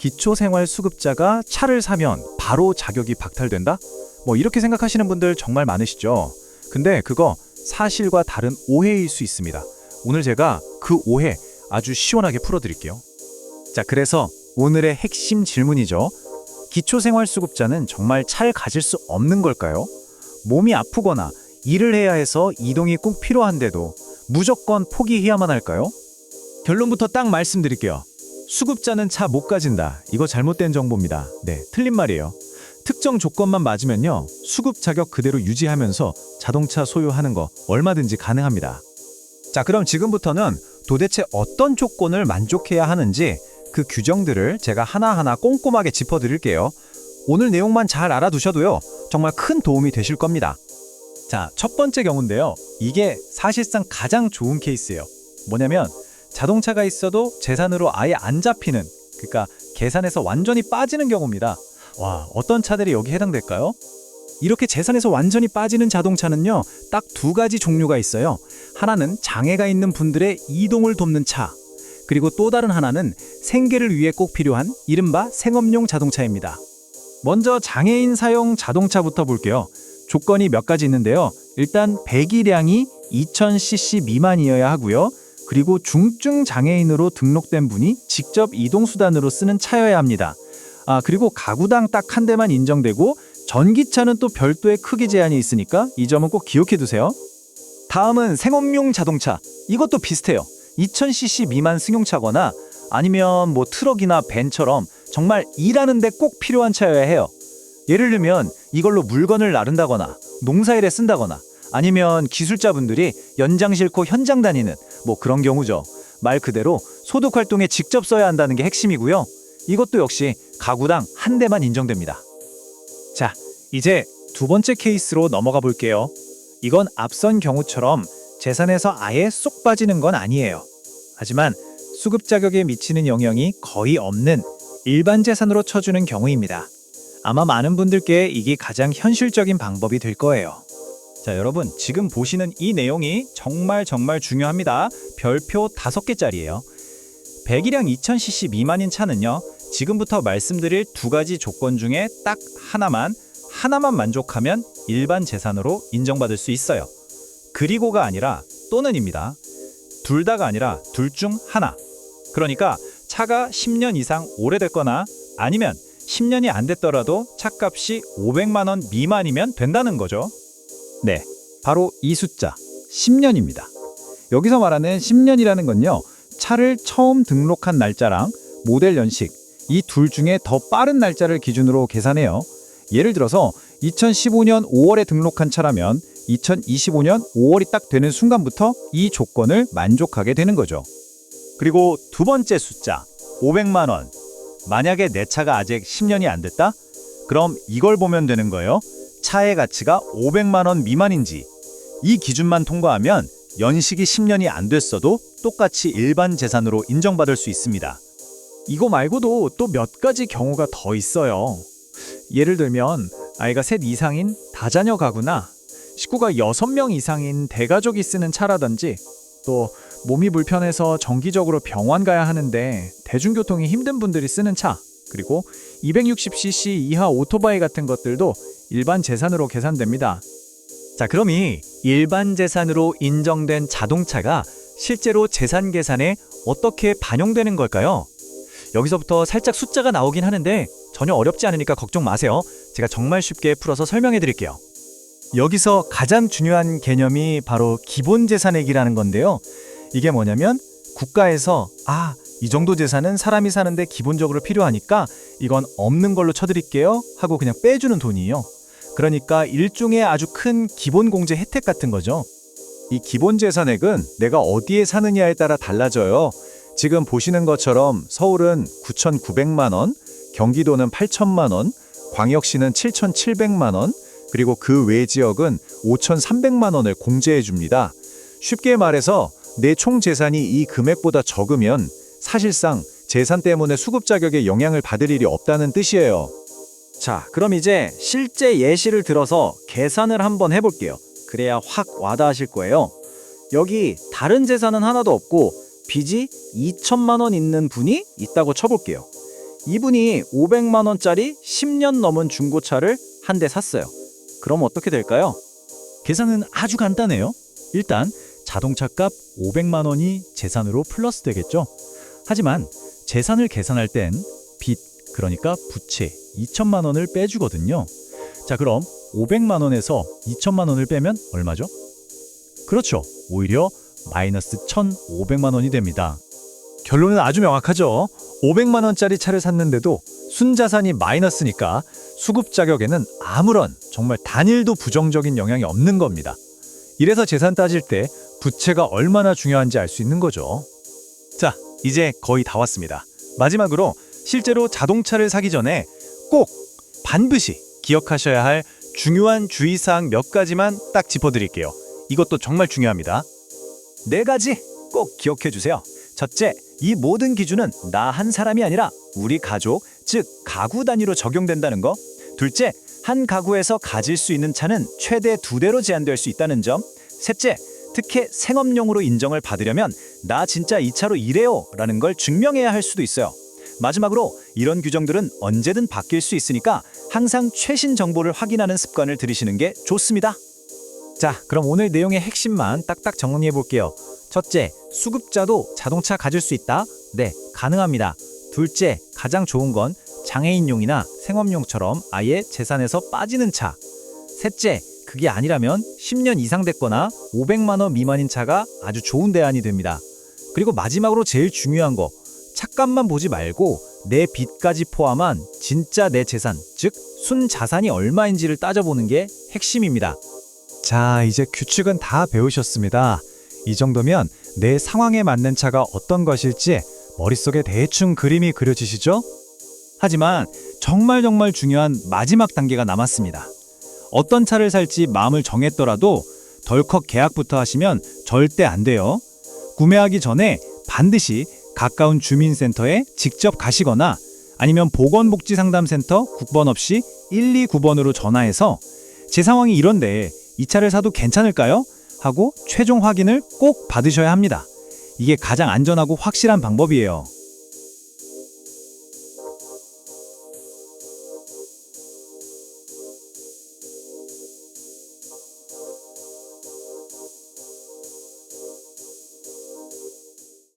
기초생활수급자가 차를 사면 바로 자격이 박탈된다? 뭐 이렇게 생각하시는 분들 정말 많으시죠? 근데 그거 사실과 다른 오해일 수 있습니다. 오늘 제가 그 오해 아주 시원하게 풀어드릴게요. 자, 그래서 오늘의 핵심 질문이죠. 기초생활수급자는 정말 차를 가질 수 없는 걸까요? 몸이 아프거나 일을 해야 해서 이동이 꼭 필요한데도 무조건 포기해야만 할까요? 결론부터 딱 말씀드릴게요. 수급자는 차 못 가진다. 이거 잘못된 정보입니다. 네, 틀린 말이에요. 특정 조건만 맞으면요, 수급 자격 그대로 유지하면서 자동차 소유하는 거 얼마든지 가능합니다. 자, 그럼 지금부터는 도대체 어떤 조건을 만족해야 하는지 그 규정들을 제가 하나하나 꼼꼼하게 짚어드릴게요. 오늘 내용만 잘 알아두셔도요, 정말 큰 도움이 되실 겁니다. 자, 첫 번째 경우인데요. 이게 사실상 가장 좋은 케이스예요. 뭐냐면 자동차가 있어도 재산으로 아예 안 잡히는, 그러니까 계산에서 완전히 빠지는 경우입니다. 와, 어떤 차들이 여기 해당될까요? 이렇게 재산에서 완전히 빠지는 자동차는요, 딱 두 가지 종류가 있어요. 하나는 장애가 있는 분들의 이동을 돕는 차, 그리고 또 다른 하나는 생계를 위해 꼭 필요한 이른바 생업용 자동차입니다. 먼저 장애인 사용 자동차부터 볼게요. 조건이 몇 가지 있는데요. 일단 배기량이 2000cc 미만이어야 하고요. 그리고 중증 장애인으로 등록된 분이 직접 이동수단으로 쓰는 차여야 합니다. 그리고 가구당 딱 한 대만 인정되고 전기차는 또 별도의 크기 제한이 있으니까 이 점은 꼭 기억해 두세요. 다음은 생업용 자동차. 이것도 비슷해요. 2000cc 미만 승용차거나 아니면 뭐 트럭이나 밴처럼 정말 일하는 데 꼭 필요한 차여야 해요. 예를 들면 이걸로 물건을 나른다거나 농사일에 쓴다거나 아니면 기술자분들이 연장 싣고 현장 다니는 뭐 그런 경우죠. 말 그대로 소득 활동에 직접 써야 한다는 게 핵심이고요. 이것도 역시 가구당 한 대만 인정됩니다. 자, 이제 두 번째 케이스로 넘어가 볼게요. 이건 앞선 경우처럼 재산에서 아예 쏙 빠지는 건 아니에요. 하지만 수급 자격에 미치는 영향이 거의 없는 일반 재산으로 쳐주는 경우입니다. 아마 많은 분들께 이게 가장 현실적인 방법이 될 거예요. 자, 여러분, 지금 보시는 이 내용이 정말 중요합니다. 별표 5개짜리예요. 배기량 2000cc 미만인 차는요, 지금부터 말씀드릴 두 가지 조건 중에 딱 하나만 만족하면 일반 재산으로 인정받을 수 있어요. 그리고가 아니라 또는입니다. 둘 다가 아니라 둘 중 하나. 그러니까 차가 10년 이상 오래됐거나 아니면 10년이 안 됐더라도 차값이 500만 원 미만이면 된다는 거죠. 네, 바로 이 숫자 10년입니다. 여기서 말하는 10년이라는 건요, 차를 처음 등록한 날짜랑 모델 연식, 이 둘 중에 더 빠른 날짜를 기준으로 계산해요. 예를 들어서 2015년 5월에 등록한 차라면 2025년 5월이 딱 되는 순간부터 이 조건을 만족하게 되는 거죠. 그리고 두 번째 숫자 500만 원. 만약에 내 차가 아직 10년이 안 됐다? 그럼 이걸 보면 되는 거예요. 차의 가치가 500만 원 미만인지. 이 기준만 통과하면 연식이 10년이 안 됐어도 똑같이 일반 재산으로 인정받을 수 있습니다. 이거 말고도 또 몇 가지 경우가 더 있어요. 예를 들면 아이가 셋 이상인 다자녀 가구나 식구가 6명 이상인 대가족이 쓰는 차라든지, 또 몸이 불편해서 정기적으로 병원 가야 하는데 대중교통이 힘든 분들이 쓰는 차, 그리고 260cc 이하 오토바이 같은 것들도 일반 재산으로 계산됩니다. 자, 그럼 이 일반 재산으로 인정된 자동차가 실제로 재산 계산에 어떻게 반영되는 걸까요? 여기서부터 살짝 숫자가 나오긴 하는데 전혀 어렵지 않으니까 걱정 마세요. 제가 정말 쉽게 풀어서 설명해 드릴게요. 여기서 가장 중요한 개념이 바로 기본재산액이라는 건데요. 이게 뭐냐면 국가에서 이 정도 재산은 사람이 사는데 기본적으로 필요하니까 이건 없는 걸로 쳐드릴게요 하고 그냥 빼주는 돈이에요. 그러니까 일종의 아주 큰 기본공제 혜택 같은 거죠. 이 기본재산액은 내가 어디에 사느냐에 따라 달라져요. 지금 보시는 것처럼 서울은 9,900만 원, 경기도는 8천만 원, 광역시는 7,700만 원, 그리고 그 외 지역은 5,300만 원을 공제해 줍니다. 쉽게 말해서 내 총 재산이 이 금액보다 적으면 사실상 재산 때문에 수급 자격에 영향을 받을 일이 없다는 뜻이에요. 자, 그럼 이제 실제 예시를 들어서 계산을 한번 해볼게요. 그래야 확 와닿으실 거예요. 여기 다른 재산은 하나도 없고 빚이 2천만 원 있는 분이 있다고 쳐볼게요. 이분이 500만 원짜리 10년 넘은 중고차를 한 대 샀어요. 그럼 어떻게 될까요? 계산은 아주 간단해요. 일단 자동차값 500만 원이 재산으로 플러스 되겠죠. 하지만 재산을 계산할 땐 빚, 그러니까 부채 2천만 원을 빼주거든요. 자, 그럼 500만 원에서 2천만 원을 빼면 얼마죠? 그렇죠. 오히려 마이너스 1,500만 원이 됩니다. 결론은 아주 명확하죠. 500만 원짜리 차를 샀는데도 순자산이 마이너스니까 수급 자격에는 아무런 정말 단일도 부정적인 영향이 없는 겁니다. 이래서 재산 따질 때 부채가 얼마나 중요한지 알 수 있는 거죠. 자, 이제 거의 다 왔습니다. 마지막으로 실제로 자동차를 사기 전에 꼭 반드시 기억하셔야 할 중요한 주의사항 몇 가지만 딱 짚어드릴게요. 이것도 정말 중요합니다. 4가지 꼭 기억해 주세요. 첫째, 이 모든 기준은 나 한 사람이 아니라 우리 가족, 즉 가구 단위로 적용된다는 거. 둘째, 한 가구에서 가질 수 있는 차는 최대 2대로 제한될 수 있다는 점. 셋째, 특히 생업용으로 인정을 받으려면 나 진짜 이 차로 일해요 라는 걸 증명해야 할 수도 있어요. 마지막으로 이런 규정들은 언제든 바뀔 수 있으니까 항상 최신 정보를 확인하는 습관을 들이시는 게 좋습니다. 자, 그럼 오늘 내용의 핵심만 딱딱 정리해 볼게요. 첫째, 수급자도 자동차 가질 수 있다? 네, 가능합니다. 둘째, 가장 좋은 건 장애인용이나 생업용처럼 아예 재산에서 빠지는 차. 셋째, 그게 아니라면 10년 이상 됐거나 500만 원 미만인 차가 아주 좋은 대안이 됩니다. 그리고 마지막으로 제일 중요한 거, 차값만 보지 말고 내 빚까지 포함한 진짜 내 재산, 즉 순자산이 얼마인지를 따져보는 게 핵심입니다. 자, 이제 규칙은 다 배우셨습니다. 이 정도면 내 상황에 맞는 차가 어떤 것일지 머릿속에 대충 그림이 그려지시죠? 하지만 정말 중요한 마지막 단계가 남았습니다. 어떤 차를 살지 마음을 정했더라도 덜컥 계약부터 하시면 절대 안 돼요. 구매하기 전에 반드시 가까운 주민센터에 직접 가시거나 아니면 보건복지상담센터 국번 없이 129번으로 전화해서 제 상황이 이런데 이 차를 사도 괜찮을까요? 하고 최종 확인을 꼭 받으셔야 합니다. 이게 가장 안전하고 확실한 방법이에요.